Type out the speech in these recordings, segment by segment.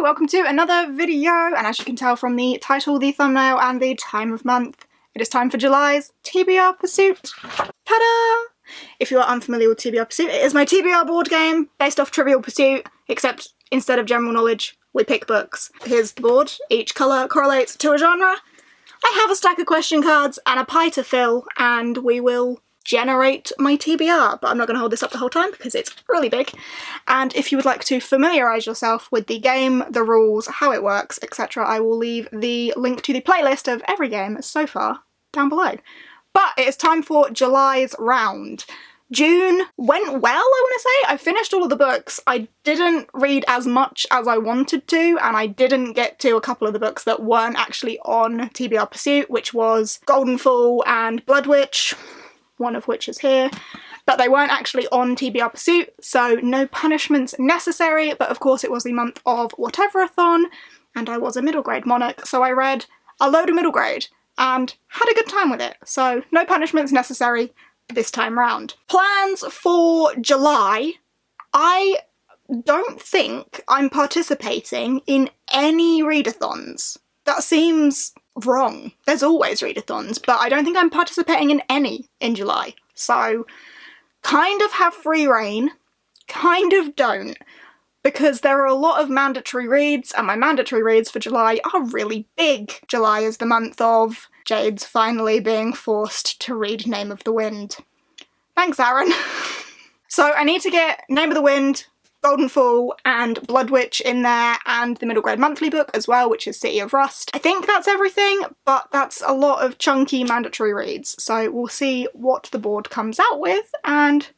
welcome to another video, and as you can tell from the title, the thumbnail, and the time of month, it is time for July's TBR Pursuit. Ta-da! If you are unfamiliar with TBR Pursuit, it is my TBR board game based off Trivial Pursuit, except instead of general knowledge, we pick books. Here's the board. Each colour correlates to a genre. I have a stack of question cards and a pie to fill, and we will generate my TBR, but I'm not going to hold this up the whole time because it's really big. And if you would like to familiarise yourself with the game, the rules, how it works, etc., I will leave the link to the playlist of every game so far down below. But it is time for July's round. June went well, I want to say. I finished all of the books. I didn't read as much as I wanted to, and I didn't get to a couple of the books that weren't actually on TBR Pursuit, which was Golden Fall and Blood Witch, one of which is here, but they weren't actually on TBR Pursuit, so no punishments necessary. But of course it was the month of Whatever-a-thon, and I was a middle grade monarch, so I read a load of middle grade and had a good time with it, so no punishments necessary this time round. Plans for July. I don't think I'm participating in any readathons. That seems wrong. There's always readathons, but I don't think I'm participating in any in July. So, kind of have free reign, kind of don't, because there are a lot of mandatory reads, and my mandatory reads for July are really big. July is the month of Jade's finally being forced to read Name of the Wind. Thanks, Aaron. So I need to get Name of the Wind, Golden Fall, and Blood Witch in there, and the middle grade monthly book as well, which is City of Rust. I think that's everything, but that's a lot of chunky mandatory reads, so we'll see what the board comes out with, and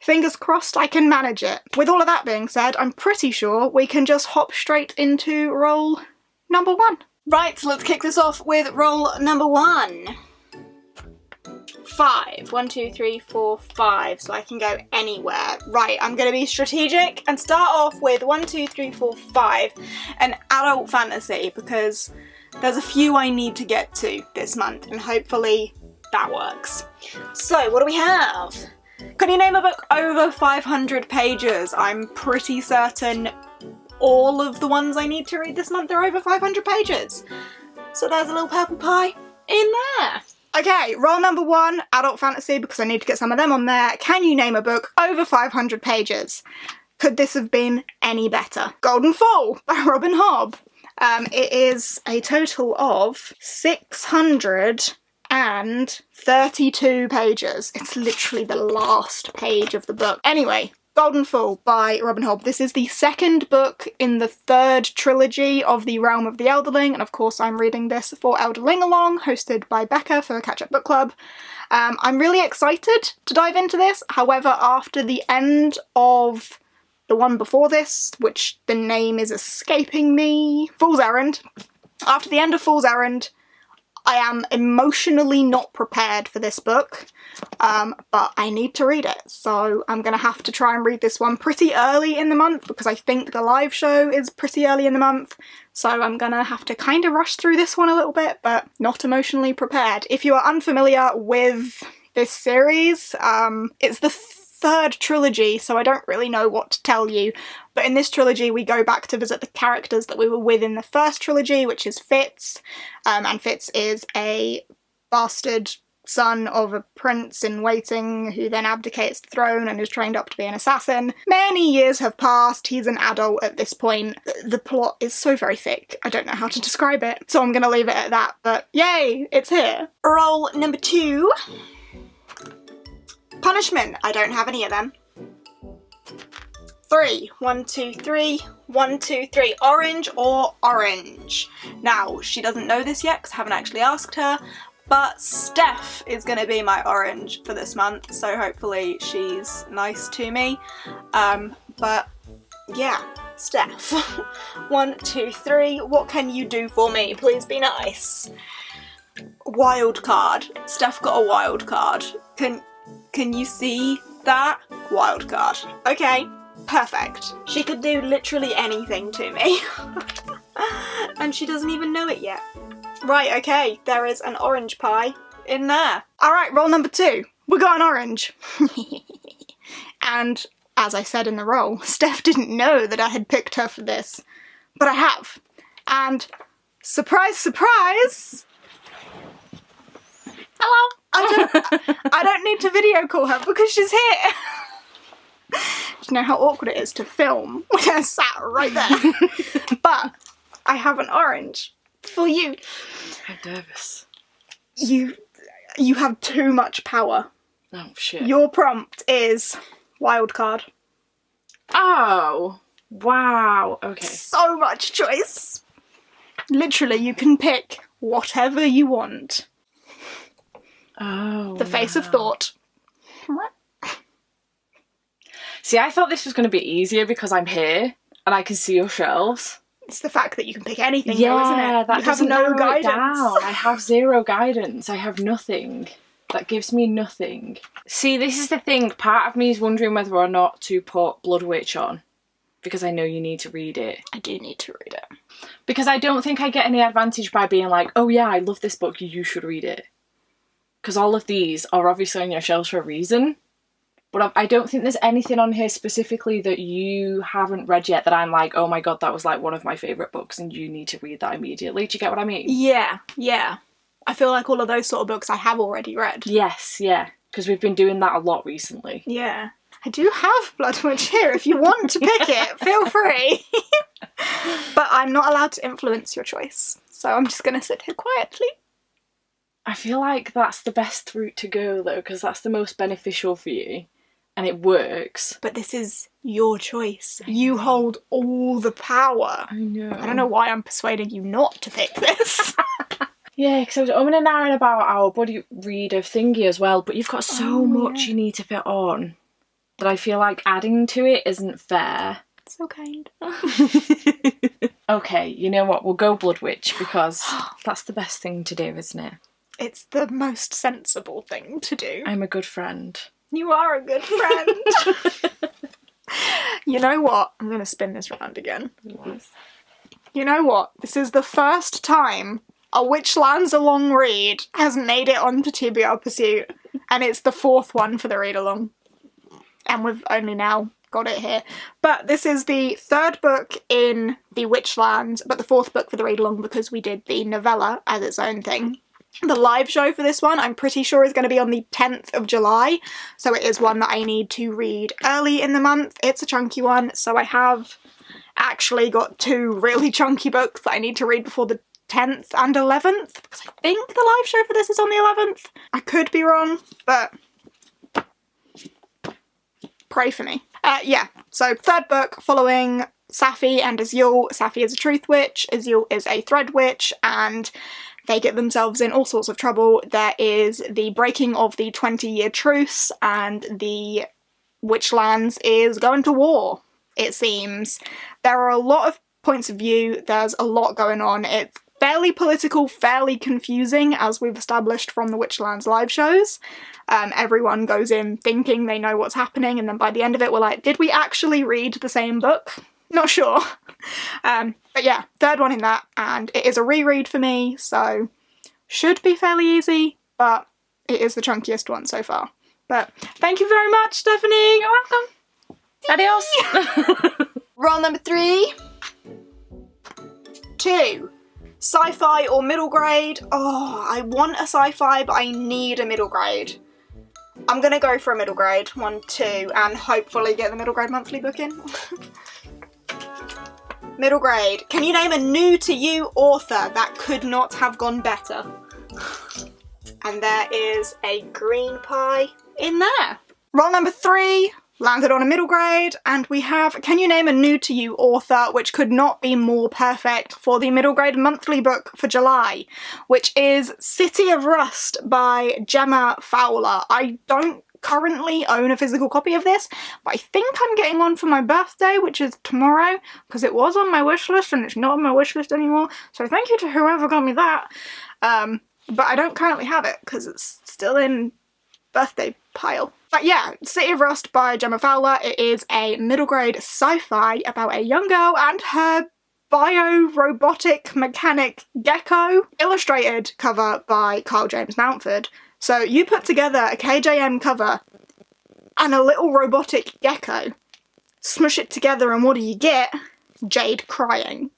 fingers crossed I can manage it. With all of that being said, I'm pretty sure we can just hop straight into roll number 1. Right, so let's kick this off with roll number 1. 5. 1, 2, 3, 4, 5, so I can go anywhere. Right, I'm going to be strategic and start off with 1, 2, 3, 4, 5, an adult fantasy, because there's a few I need to get to this month, and hopefully that works. So, what do we have? Can you name a book over 500 pages? I'm pretty certain all of the ones I need to read this month are over 500 pages. So there's a little purple pie in there. Okay, roll number 1, adult fantasy, because I need to get some of them on there. Can you name a book over 500 pages? Could this have been any better? Golden Fall by Robin Hobb. It is a total of 632 pages. It's literally the last page of the book. Anyway, Golden Fall by Robin Hobb. This is the second book in the third trilogy of the Realm of the Elderling, and of course I'm reading this for Elderling Along, hosted by Becca for Catch Up Book Club. I'm really excited to dive into this, however, after the end of the one before this, which the name is escaping me, Fool's Errand. After the end of Fool's Errand, I am emotionally not prepared for this book, but I need to read it, so I'm going to have to try and read this one pretty early in the month, because I think the live show is pretty early in the month, so I'm going to have to kind of rush through this one a little bit, but not emotionally prepared. If you are unfamiliar with this series, it's the third trilogy, so I don't really know what to tell you, but in this trilogy we go back to visit the characters that we were with in the first trilogy, which is Fitz, and Fitz is a bastard son of a prince in waiting who then abdicates the throne and is trained up to be an assassin. Many years have passed, he's an adult at this point. The plot is so very thick, I don't know how to describe it, so I'm gonna leave it at that, but yay, it's here. Roll number 2. Punishment. I don't have any of them. 3. 1, 2, 3. 1, 2, 3. Orange or orange? Now, she doesn't know this yet because I haven't actually asked her, but Steph is going to be my orange for this month, so hopefully she's nice to me. But yeah, Steph. 1, 2, 3. What can you do for me? Please be nice. Wild card. Steph got a wild card. Can you see that? Wild card. Okay, perfect. She could do literally anything to me. And she doesn't even know it yet. Right, okay, there is an orange pie in there. Alright, roll number 2. We got an orange. And as I said in the roll, Steph didn't know that I had picked her for this. but I have. And surprise, surprise, hello. I don't need to video call her because she's here. Do you know how awkward it is to film with her sat right there? But I have an orange for you. I'm nervous. You have too much power. Oh, shit. Your prompt is wild card. Oh, wow. Okay. So much choice. Literally, you can pick whatever you want. Oh, The face of thought. See, I thought this was going to be easier because I'm here and I can see your shelves. It's the fact that you can pick anything, Yeah, though, isn't it? that you have doesn't no narrow it guidance. down. I have zero guidance. I have nothing. That gives me nothing. See, this is the thing. Part of me is wondering whether or not to put Blood Witch on because I know you need to read it. I do need to read it. Because I don't think I get any advantage by being like, oh yeah, I love this book, you should read it. Because all of these are obviously on your shelves for a reason. But I don't think there's anything on here specifically that you haven't read yet that I'm like, oh my god, that was like one of my favourite books and you need to read that immediately. Do you get what I mean? Yeah. I feel like all of those sort of books I have already read. Yes, yeah. Because we've been doing that a lot recently. Yeah. I do have Blood Witch here. If you want to pick it, feel free. But I'm not allowed to influence your choice. So I'm just going to sit here quietly. I feel like that's the best route to go though, because that's the most beneficial for you. And it works. But this is your choice. You hold all the power. I know. I don't know why I'm persuading you not to pick this. Yeah, because I was umming and ahhing about our buddy reader thingy as well, but you've got so much you need to fit on that I feel like adding to it isn't fair. So kind. Okay, you know what? We'll go Blood Witch because that's the best thing to do, isn't it? It's the most sensible thing to do. I'm a good friend. You are a good friend. You know what? I'm going to spin this round again. Yes. You know what? This is the first time a Witchlands Along read has made it onto TBR Pursuit, and it's the fourth one for the read-along. And we've only now got it here. But this is the third book in the Witchlands, but the fourth book for the read-along because we did the novella as its own thing. The live show for this one, I'm pretty sure, is going to be on the 10th of July, so it is one that I need to read early in the month. It's a chunky one, so I have actually got two really chunky books that I need to read before the 10th and 11th, because I think the live show for this is on the 11th. I could be wrong, but pray for me. Yeah, so third book following Safi and Azul. Safi is a truth witch, Azul is a thread witch, and they get themselves in all sorts of trouble. There is the breaking of the 20-year truce, and the Witchlands is going to war, it seems. There are a lot of points of view, there's a lot going on. It's fairly political, fairly confusing, as we've established from the Witchlands live shows. Everyone goes in thinking they know what's happening, and then by the end of it we're like, did we actually read the same book? Not sure. But yeah, third one in that, and it is a reread for me, so should be fairly easy, but it is the chunkiest one so far. But thank you very much, Stephanie! You're welcome. Adios! Roll number 3. 2. Sci-fi or middle grade? Oh, I want a sci-fi, but I need a middle grade. I'm gonna go for a middle grade, 1, 2, and hopefully get the middle grade monthly book in. Middle grade. Can you name a new to you author that could not have gone better? And there is a green pie in there. Roll number 3. Landed on a middle grade, and we have, can you name a new to you author which could not be more perfect for the middle grade monthly book for July, which is City of Rust by Gemma Fowler. I don't currently own a physical copy of this, but I think I'm getting one for my birthday, which is tomorrow, because it was on my wish list and it's not on my wish list anymore, so thank you to whoever got me that. But I don't currently have it because it's still in birthday pile. But yeah, City of Rust by Gemma Fowler. It is a middle grade sci-fi about a young girl and her bio-robotic mechanic gecko. Illustrated cover by Carl James Mountford. So you put together a KJM cover and a little robotic gecko, smush it together, and what do you get? Jade crying.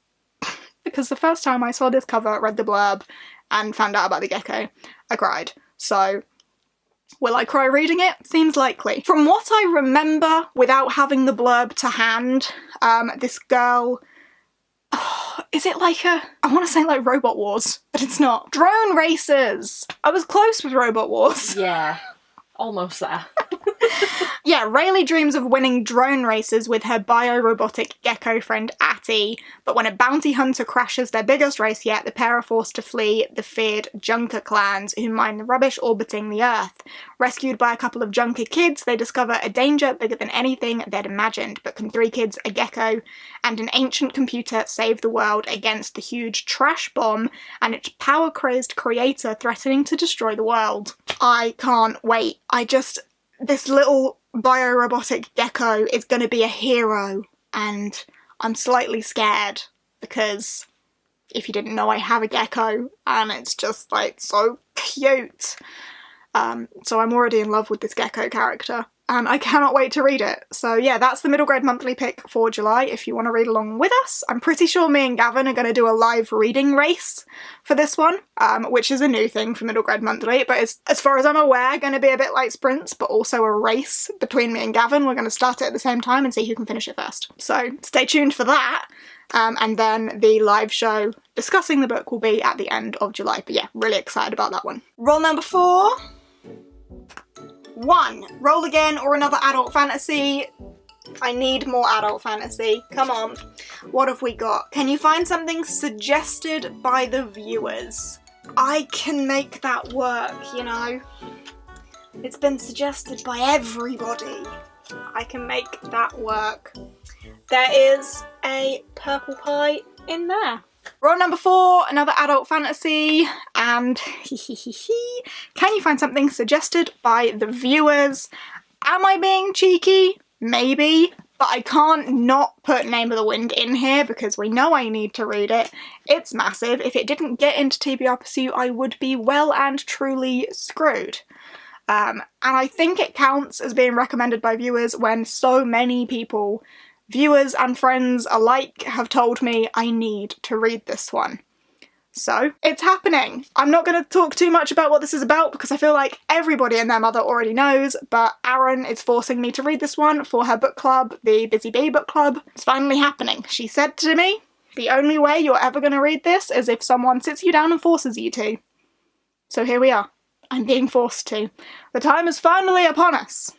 because the first time I saw this cover, read the blurb, and found out about the gecko, I cried. So, will I cry reading it? Seems likely. From what I remember, without having the blurb to hand, this girl... is it like I want to say like Robot Wars, but it's not. Drone Racers! I was close with Robot Wars. Yeah, almost there. Yeah, Rayleigh dreams of winning drone races with her bio-robotic gecko friend Attie, but when a bounty hunter crashes their biggest race yet, the pair are forced to flee the feared Junker clans who mine the rubbish orbiting the Earth. Rescued by a couple of Junker kids, they discover a danger bigger than anything they'd imagined, but can 3 kids, a gecko, and an ancient computer save the world against the huge trash bomb and its power-crazed creator threatening to destroy the world? I can't wait. This little bio-robotic gecko is going to be a hero, and I'm slightly scared because if you didn't know, I have a gecko and it's just like so cute. So I'm already in love with this gecko character and I cannot wait to read it. So yeah, that's the middle grade monthly pick for July if you want to read along with us. I'm pretty sure me and Gavin are going to do a live reading race for this one, which is a new thing for middle grade monthly, but it's, as far as I'm aware, going to be a bit like sprints, but also a race between me and Gavin. We're going to start it at the same time and see who can finish it first. So stay tuned for that. And then the live show discussing the book will be at the end of July. But yeah, really excited about that one. Roll number 4. 1. Roll again or another adult fantasy. I need more adult fantasy. Come on. What have we got? Can you find something suggested by the viewers? I can make that work, you know. It's been suggested by everybody. I can make that work. There is a purple pie in there. Roll number 4, another adult fantasy, and can you find something suggested by the viewers? Am I being cheeky? Maybe, but I can't not put Name of the Wind in here because we know I need to read it. It's massive. If it didn't get into TBR Pursuit, I would be well and truly screwed. And I think it counts as being recommended by viewers when so many people, viewers and friends alike, have told me I need to read this one. So, it's happening. I'm not going to talk too much about what this is about because I feel like everybody and their mother already knows, but Aaron is forcing me to read this one for her book club, the Busy Bee book club. It's finally happening. She said to me, the only way you're ever going to read this is if someone sits you down and forces you to. So here we are. I'm being forced to. The time is finally upon us.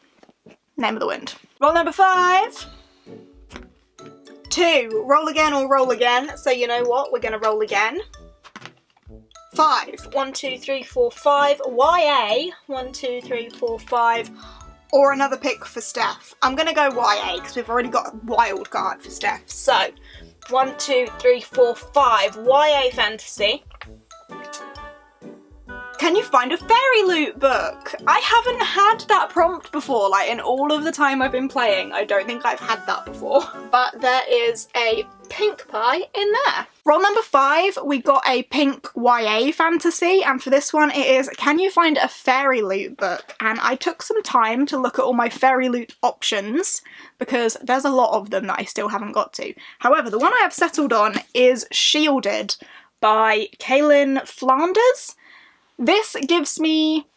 Name of the Wind. Roll number 5. 2. Roll again or roll again. So you know what? We're going to roll again. 5. 1, 2, 3, 4, 5. YA. 1, 2, 3, 4, 5. Or another pick for Steph. I'm going to go YA because we've already got a wild card for Steph. So, 1, 2, 3, 4, 5. YA fantasy. Can you find a fairy loot book? I haven't had that prompt before, like in all of the time I've been playing. I don't think I've had that before. But there is a pink pie in there. Roll number 5, we got a pink YA fantasy, and for this one it is, can you find a fairy loot book? And I took some time to look at all my fairy loot options, because there's a lot of them that I still haven't got to. However, the one I have settled on is Shielded by Kailyn Flanders. This gives me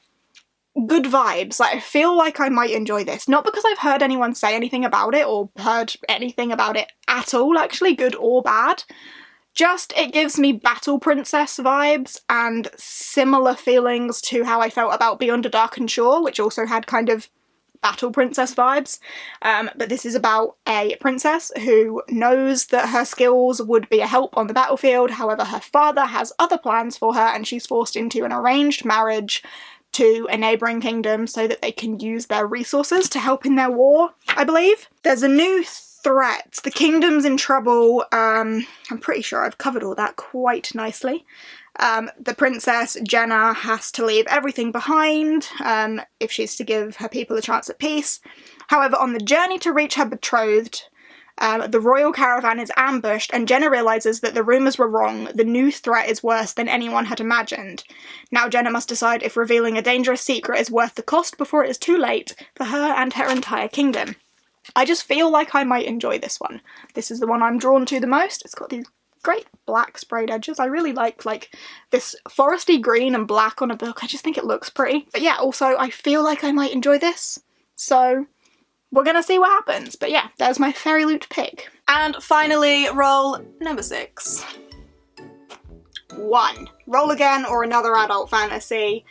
good vibes. Like, I feel like I might enjoy this. Not because I've heard anyone say anything about it or heard anything about it at all, actually, good or bad. Just, it gives me Battle Princess vibes and similar feelings to how I felt about Beyond a Darkened Shore, which also had kind of Battle Princess vibes. But this is about a princess who knows that her skills would be a help on the battlefield. However, her father has other plans for her and she's forced into an arranged marriage to a neighbouring kingdom so that they can use their resources to help in their war, I believe. There's a new threat. The kingdom's in trouble. I'm pretty sure I've covered all that quite nicely. The princess, Jenna, has to leave everything behind if she's to give her people a chance at peace. However, on the journey to reach her betrothed, the royal caravan is ambushed and Jenna realises that the rumours were wrong. The new threat is worse than anyone had imagined. Now Jenna must decide if revealing a dangerous secret is worth the cost before it is too late for her and her entire kingdom. I just feel like I might enjoy this one. This is the one I'm drawn to the most. It's got these great black sprayed edges. I really like this foresty green and black on a book. I just think it looks pretty. But yeah, also I feel like I might enjoy this. So we're gonna see what happens. But yeah, there's my Fairy Loot pick. And finally, roll number 6. 1. Roll again or another adult fantasy.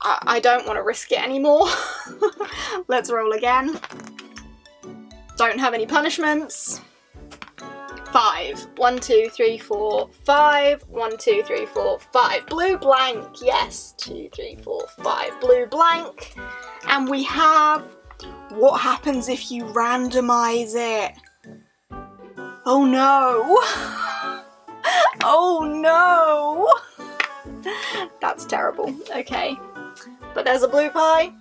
I don't want to risk it anymore. Let's roll again. Don't have any punishments. 5. 1, 2, 3, 4, 5. 1, 2, 3, 4, 5. Blue blank. Yes. 2, 3, 4, 5. Blue blank. And we have what happens if you randomize it. Oh no. Oh no. That's terrible. Okay. But there's a blue pie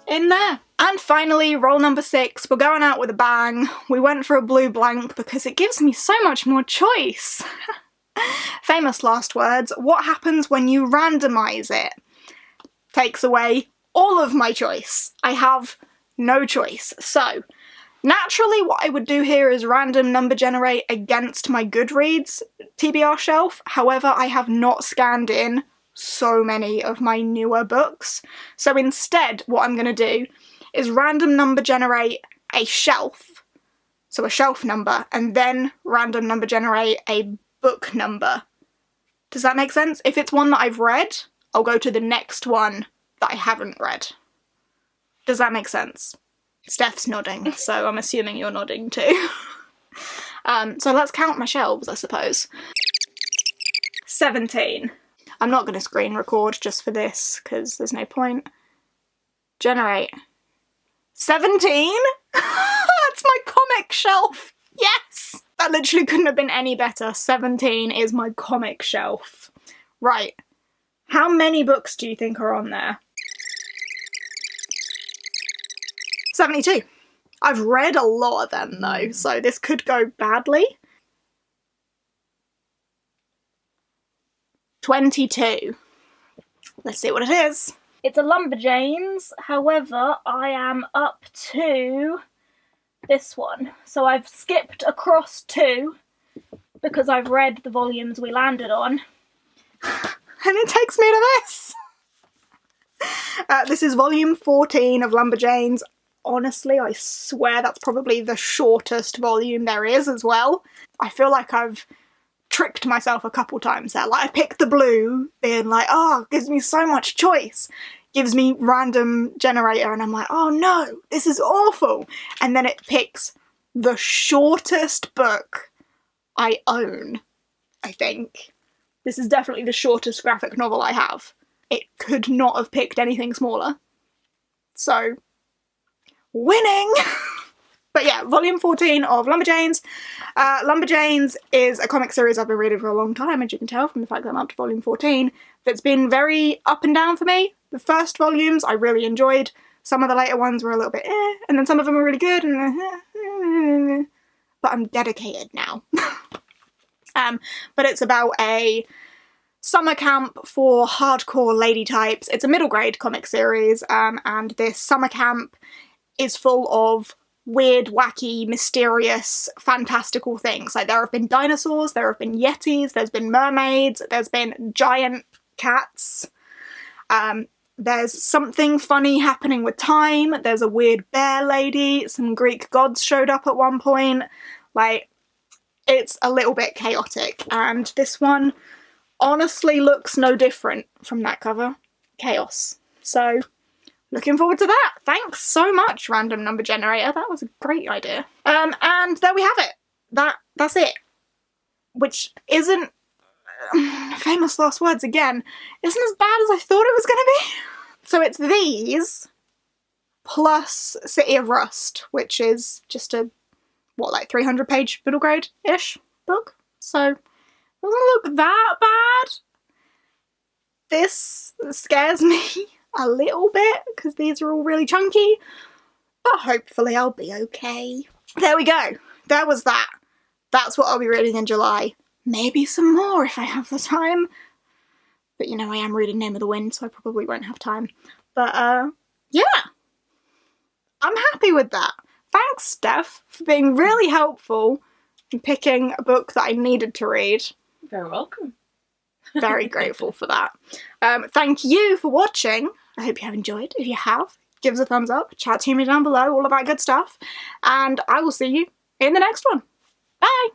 in there. And finally, roll number 6. We're going out with a bang. We went for a blue blank because it gives me so much more choice. Famous last words. What happens when you randomize it? Takes away all of my choice. I have no choice. So, naturally what I would do here is random number generate against my Goodreads TBR shelf. However, I have not scanned in so many of my newer books. So instead, what I'm going to do is random number generate a shelf, so a shelf number, and then random number generate a book number. Does that make sense? If it's one that I've read, I'll go to the next one that I haven't read. Does that make sense? Steph's nodding, so I'm assuming you're nodding too. So let's count my shelves, I suppose. 17. I'm not going to screen record just for this, because there's no point. Generate. 17? That's my comic shelf! Yes! That literally couldn't have been any better. 17 is my comic shelf. Right. How many books do you think are on there? 72. I've read a lot of them though, so this could go badly. 22. Let's see what it is. It's a Lumberjanes, however, I am up to this one. So I've skipped across 2 because I've read the volumes we landed on. And it takes me to this! This is volume 14 of Lumberjanes. Honestly, I swear that's probably the shortest volume there is as well. I feel like I've tricked myself a couple times there. Like, I picked the blue, being like, oh, it gives me so much choice. Gives me random generator, and I'm like, oh no, this is awful. And then it picks the shortest book I own, I think. This is definitely the shortest graphic novel I have. It could not have picked anything smaller. So, winning! But yeah, volume 14 of Lumberjanes. Lumberjanes is a comic series I've been reading for a long time, as you can tell from the fact that I'm up to volume 14. That's been very up and down for me. The first volumes I really enjoyed. Some of the later ones were a little bit and then some of them were really good, and but I'm dedicated now. But it's about a summer camp for hardcore lady types. It's a middle grade comic series, and this summer camp is full of weird, wacky, mysterious, fantastical things. Like, there have been dinosaurs, there have been yetis, there's been mermaids, there's been giant cats. There's something funny happening with time, there's a weird bear lady, some Greek gods showed up at one point. Like, it's a little bit chaotic, and this one honestly looks no different from that cover. Chaos. So, looking forward to that. Thanks so much, Random Number Generator. That was a great idea. And there we have it. That's it. Which isn't... famous last words again. Isn't as bad as I thought it was going to be. So it's these, plus City of Rust, which is just a, what, like 300-page middle grade-ish book? So, it doesn't look that bad. This scares me a little bit, because these are all really chunky, but hopefully I'll be okay. There we go. There was that. That's what I'll be reading in July. Maybe some more if I have the time. But you know, I am reading Name of the Wind, so I probably won't have time. But, yeah. I'm happy with that. Thanks, Steph, for being really helpful in picking a book that I needed to read. very welcome. Very grateful for that. Thank you for watching. I hope you have enjoyed. If you have, give us a thumbs up, chat to me down below, all of that good stuff. And I will see you in the next one. Bye!